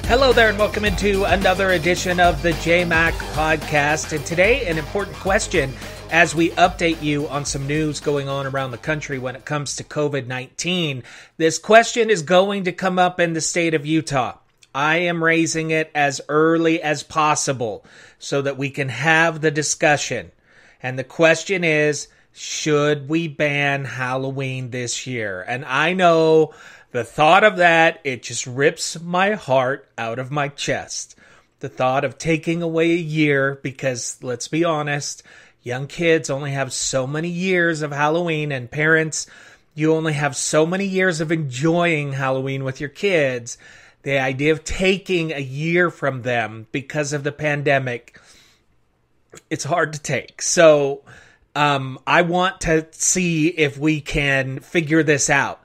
Hello there and welcome into another edition of the JMac podcast. And today, an important question as we update you on some news going on around the country when it comes to COVID-19. This question is going to come up in the state of Utah. I am raising it as early as possible so that we can have the discussion. And the question is, should we ban Halloween this year? And I know the thought of that, it just rips my heart out of my chest. The thought of taking away a year, because let's be honest, young kids only have so many years of Halloween, and parents, you only have so many years of enjoying Halloween with your kids. The idea of taking a year from them because of the pandemic, it's hard to take. So I want to see if we can figure this out.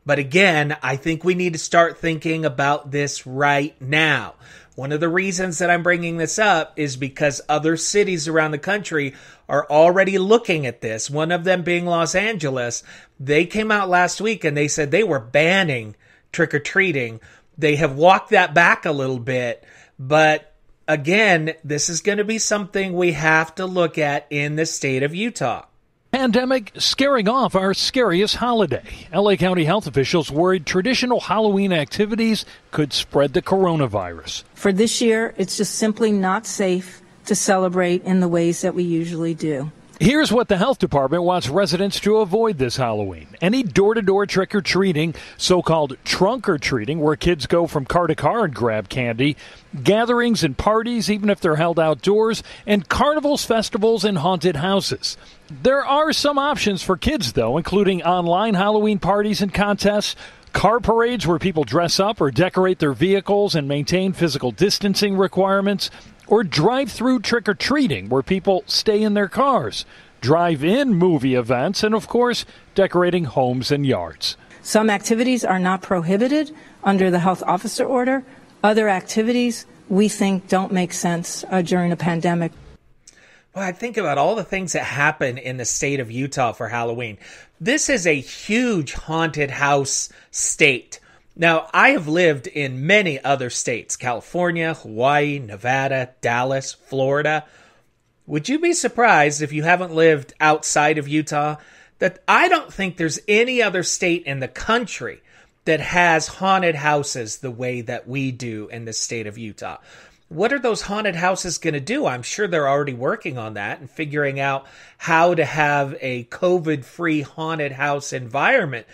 But again, I think we need to start thinking about this right now. One of the reasons that I'm bringing this up is because other cities around the country are already looking at this. One of them being Los Angeles. They came out last week and they said they were banning trick-or-treating. They have walked that back a little bit. But again, this is going to be something we have to look at in the state of Utah. Pandemic scaring off our scariest holiday. LA County health officials worried traditional Halloween activities could spread the coronavirus. For this year, it's just simply not safe to celebrate in the ways that we usually do. Here's what the health department wants residents to avoid this Halloween. Any door-to-door trick-or-treating, so-called trunk-or-treating, where kids go from car to car and grab candy, gatherings and parties, even if they're held outdoors, and carnivals, festivals, and haunted houses. There are some options for kids, though, including online Halloween parties and contests, car parades where people dress up or decorate their vehicles and maintain physical distancing requirements, or drive-through trick-or-treating where people stay in their cars, drive-in movie events, and, of course, decorating homes and yards. Some activities are not prohibited under the health officer order. Other activities we think don't make sense during a pandemic. Well, I think about all the things that happen in the state of Utah for Halloween. This is a huge haunted house state. Now, I have lived in many other states, California, Hawaii, Nevada, Dallas, Florida. Would you be surprised if you haven't lived outside of Utah that I don't think there's any other state in the country that has haunted houses the way that we do in the state of Utah? What are those haunted houses going to do? I'm sure they're already working on that and figuring out how to have a COVID-free haunted house environment.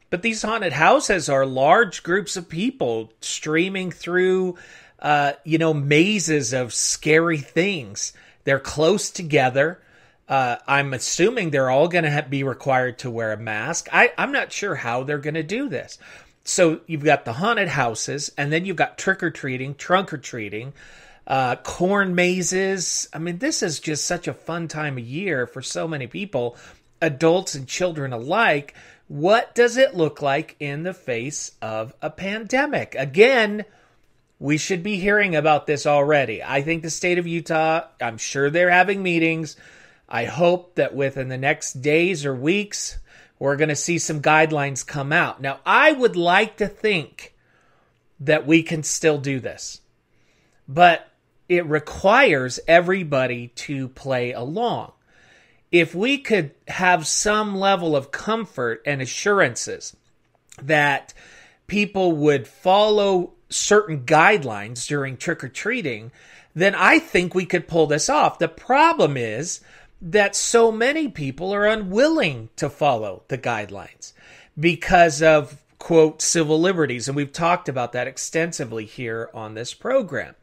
But these haunted houses are large groups of people streaming through, mazes of scary things. They're close together. I'm assuming they're all going to be required to wear a mask. I'm not sure how they're going to do this. So you've got the haunted houses, and then you've got trick-or-treating, trunk-or-treating, corn mazes. I mean, this is just such a fun time of year for so many people, adults and children alike. What does it look like in the face of a pandemic? Again, we should be hearing about this already. I think the state of Utah, I'm sure they're having meetings. I hope that within the next days or weeks, we're going to see some guidelines come out. Now, I would like to think that we can still do this, but it requires everybody to play along. If we could have some level of comfort and assurances that people would follow certain guidelines during trick-or-treating, then I think we could pull this off. The problem is that so many people are unwilling to follow the guidelines because of, quote, civil liberties. And we've talked about that extensively here on this program.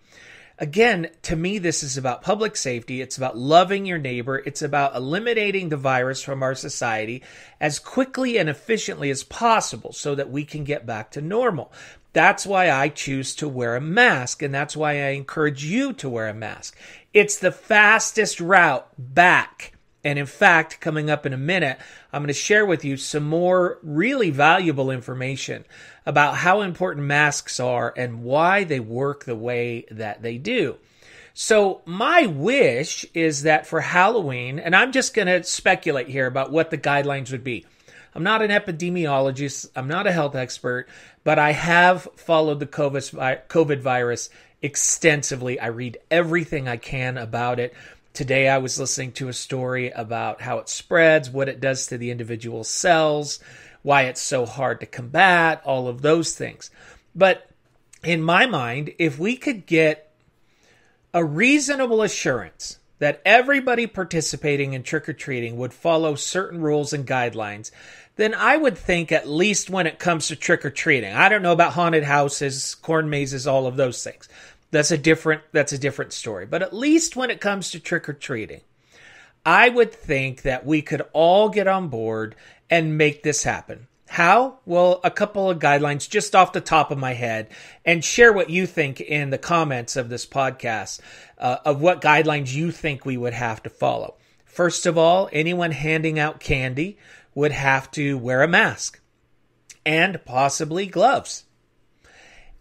Again, to me, this is about public safety. It's about loving your neighbor. It's about eliminating the virus from our society as quickly and efficiently as possible so that we can get back to normal. That's why I choose to wear a mask, and that's why I encourage you to wear a mask. It's the fastest route back. And in fact, coming up in a minute, I'm going to share with you some more really valuable information about how important masks are and why they work the way that they do. So my wish is that for Halloween, and I'm just going to speculate here about what the guidelines would be. I'm not an epidemiologist. I'm not a health expert, but I have followed the COVID virus extensively. I read everything I can about it. Today I was listening to a story about how it spreads, what it does to the individual cells, why it's so hard to combat, all of those things. But in my mind, if we could get a reasonable assurance that everybody participating in trick-or-treating would follow certain rules and guidelines, then I would think, at least when it comes to trick-or-treating, I don't know about haunted houses, corn mazes, all of those things. That's a different story. But at least when it comes to trick-or-treating, I would think that we could all get on board and make this happen. How? Well, a couple of guidelines just off the top of my head, and share what you think in the comments of this podcast of what guidelines you think we would have to follow. First of all, anyone handing out candy would have to wear a mask and possibly gloves.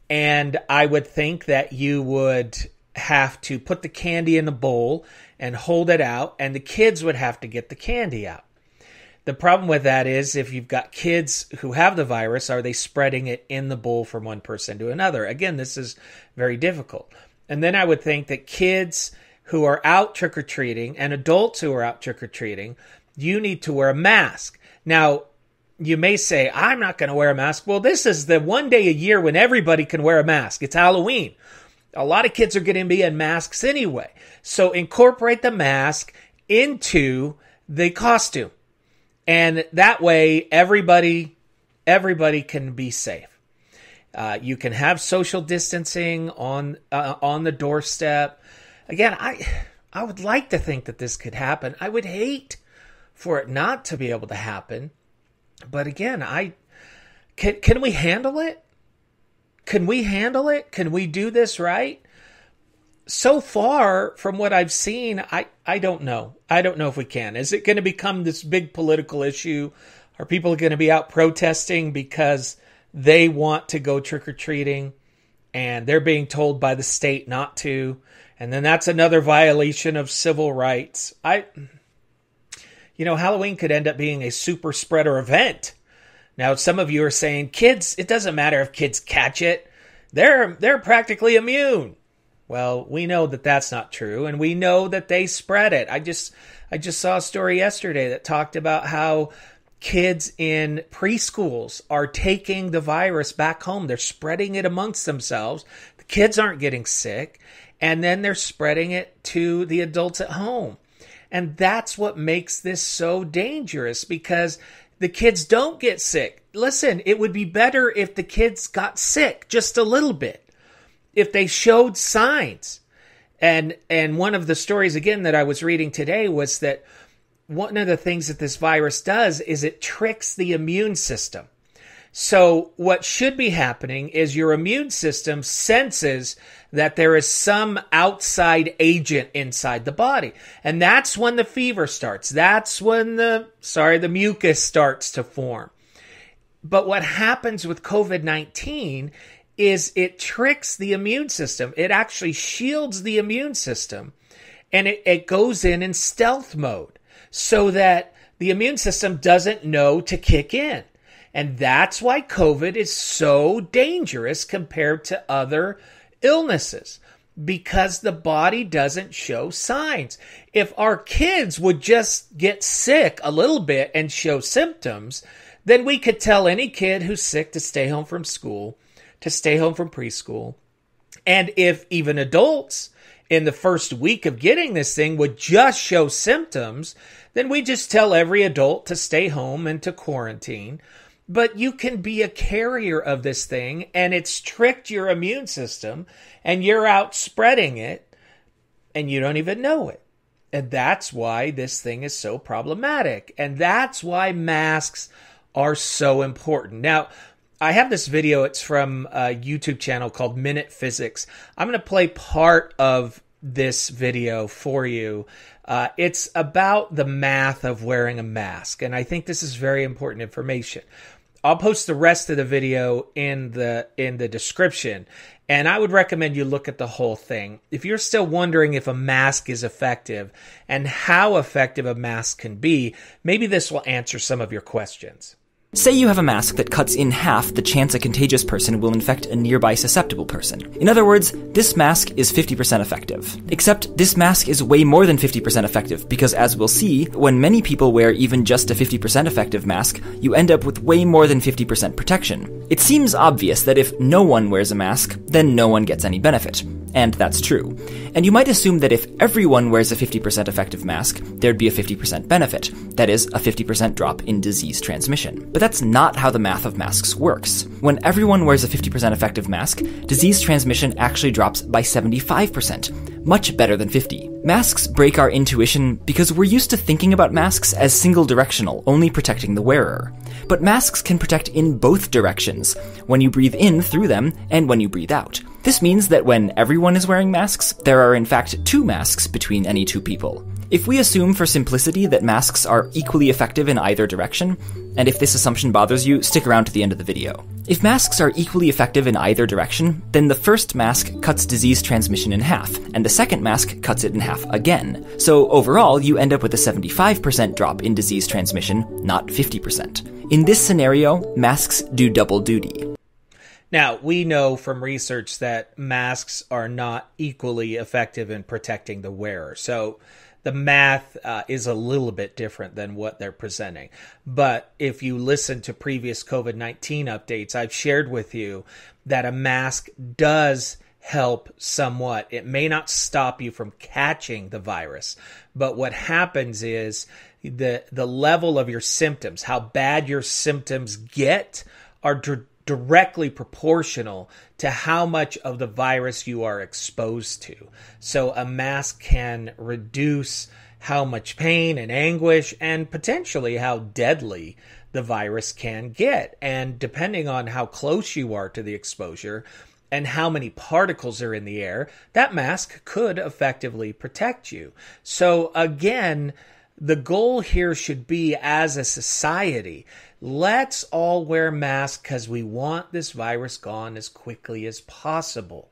And I would think that you would have to put the candy in a bowl and hold it out, and the kids would have to get the candy out. The problem with that is, if you've got kids who have the virus, are they spreading it in the bowl from one person to another? Again, this is very difficult. And then I would think that kids who are out trick-or-treating and adults who are out trick-or-treating, you need to wear a mask. Now, you may say, I'm not going to wear a mask. Well, this is the one day a year when everybody can wear a mask. It's Halloween. A lot of kids are going to be in masks anyway. So incorporate the mask into the costume. And that way, everybody can be safe. You can have social distancing on the doorstep. Again, I would like to think that this could happen. I would hate for it not to be able to happen. But again, can we handle it? Can we handle it? Can we do this right? So far, from what I've seen, I don't know. I don't know if we can. Is it going to become this big political issue? Are people going to be out protesting because they want to go trick-or-treating and they're being told by the state not to? And then that's another violation of civil rights. Halloween could end up being a super spreader event. Now, some of you are saying, kids, it doesn't matter if kids catch it. They're practically immune. Well, we know that that's not true, and we know that they spread it. I just saw a story yesterday that talked about how kids in preschools are taking the virus back home. They're spreading it amongst themselves. The kids aren't getting sick, and then they're spreading it to the adults at home. And that's what makes this so dangerous, because the kids don't get sick. Listen, it would be better if the kids got sick just a little bit, if they showed signs. And one of the stories, again, that I was reading today was that one of the things that this virus does is it tricks the immune system. So what should be happening is your immune system senses that there is some outside agent inside the body. And that's when the fever starts. That's when the mucus starts to form. But what happens with COVID-19 is it tricks the immune system. It actually shields the immune system, and it goes in stealth mode so that the immune system doesn't know to kick in. And that's why COVID is so dangerous compared to other illnesses, because the body doesn't show signs. If our kids would just get sick a little bit and show symptoms, then we could tell any kid who's sick to stay home from school, to stay home from preschool. And if even adults in the first week of getting this thing would just show symptoms, then we just tell every adult to stay home and to quarantine. But you can be a carrier of this thing, and it's tricked your immune system, and you're out spreading it, and you don't even know it. And that's why this thing is so problematic. And that's why masks are so important. Now, I have this video. It's from a YouTube channel called Minute Physics. I'm going to play part of this video for you. It's about the math of wearing a mask, and I think this is very important information. I'll post the rest of the video in the description. And I would recommend you look at the whole thing. If you're still wondering if a mask is effective and how effective a mask can be, maybe this will answer some of your questions. Say you have a mask that cuts in half the chance a contagious person will infect a nearby susceptible person. In other words, this mask is 50% effective. Except this mask is way more than 50% effective because, as we'll see, when many people wear even just a 50% effective mask, you end up with way more than 50% protection. It seems obvious that if no one wears a mask, then no one gets any benefit. And that's true. And you might assume that if everyone wears a 50% effective mask, there'd be a 50% benefit. That is, a 50% drop in disease transmission. But that's not how the math of masks works. When everyone wears a 50% effective mask, disease transmission actually drops by 75%, much better than 50. Masks break our intuition because we're used to thinking about masks as single-directional, only protecting the wearer. But masks can protect in both directions, when you breathe in through them and when you breathe out. This means that when everyone is wearing masks, there are in fact 2 masks between any 2 people. If we assume for simplicity that masks are equally effective in either direction, and if this assumption bothers you, stick around to the end of the video. If masks are equally effective in either direction, then the first mask cuts disease transmission in half, and the second mask cuts it in half again. So overall, you end up with a 75% drop in disease transmission, not 50%. In this scenario, masks do double duty. Now, we know from research that masks are not equally effective in protecting the wearer. So the math is a little bit different than what they're presenting. But if you listen to previous COVID-19 updates, I've shared with you that a mask does help somewhat. It may not stop you from catching the virus, but what happens is the level of your symptoms, how bad your symptoms get, are directly proportional to how much of the virus you are exposed to. So a mask can reduce how much pain and anguish and potentially how deadly the virus can get. And depending on how close you are to the exposure and how many particles are in the air, that mask could effectively protect you. So again, the goal here should be, as a society, let's all wear masks because we want this virus gone as quickly as possible.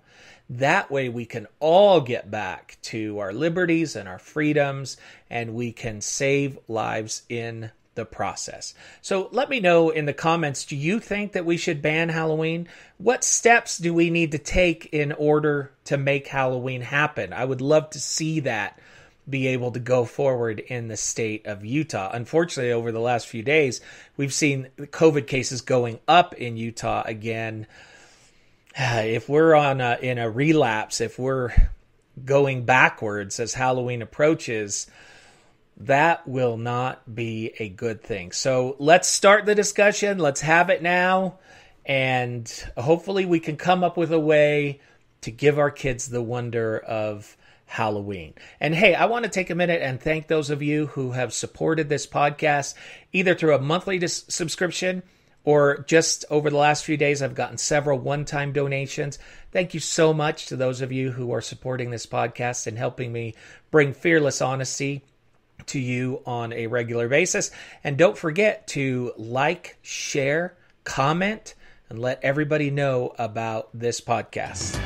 That way we can all get back to our liberties and our freedoms, and we can save lives in the process. So let me know in the comments, do you think that we should ban Halloween? What steps do we need to take in order to make Halloween happen? I would love to see that be able to go forward in the state of Utah. Unfortunately, over the last few days, we've seen COVID cases going up in Utah again. If we're in a relapse, if we're going backwards as Halloween approaches, that will not be a good thing. So let's start the discussion. Let's have it now. And hopefully we can come up with a way to give our kids the wonder of Halloween. And hey, I want to take a minute and thank those of you who have supported this podcast, either through a monthly subscription or just over the last few days, I've gotten several one-time donations. Thank you so much to those of you who are supporting this podcast and helping me bring fearless honesty to you on a regular basis. And don't forget to like, share, comment, and let everybody know about this podcast.